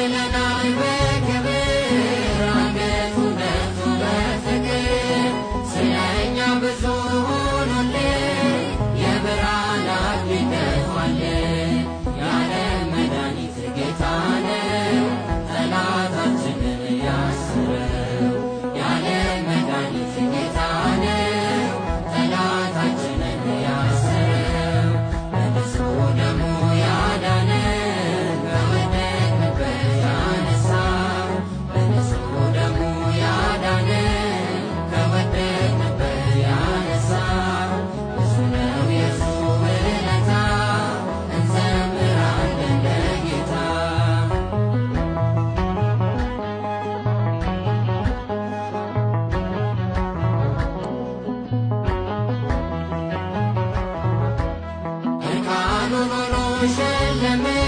ብለናል በክብር አንገቱን ደፍቶ በፍቅር ስለኛ ብዙ ሆኖልን የብርሃን አክሊል ደፍቶልን የዓለም መድኃኒት ጌታ ነው ጠላታችንን ያሰረው የዓለም መድኃኒት ጌታ ነው ጠላታችንን ያሰረው በንጹሕ ደሙ ያዳነን ከወደቅንበት ያነሳን በንጹሕ ደሙ ያዳነን ከወደቅንበት ያነሳን ብዙ ነው የእርሱ ውለታ እንዘምራለን ለጌታ እርቃኑን ሆኖ ሸለመን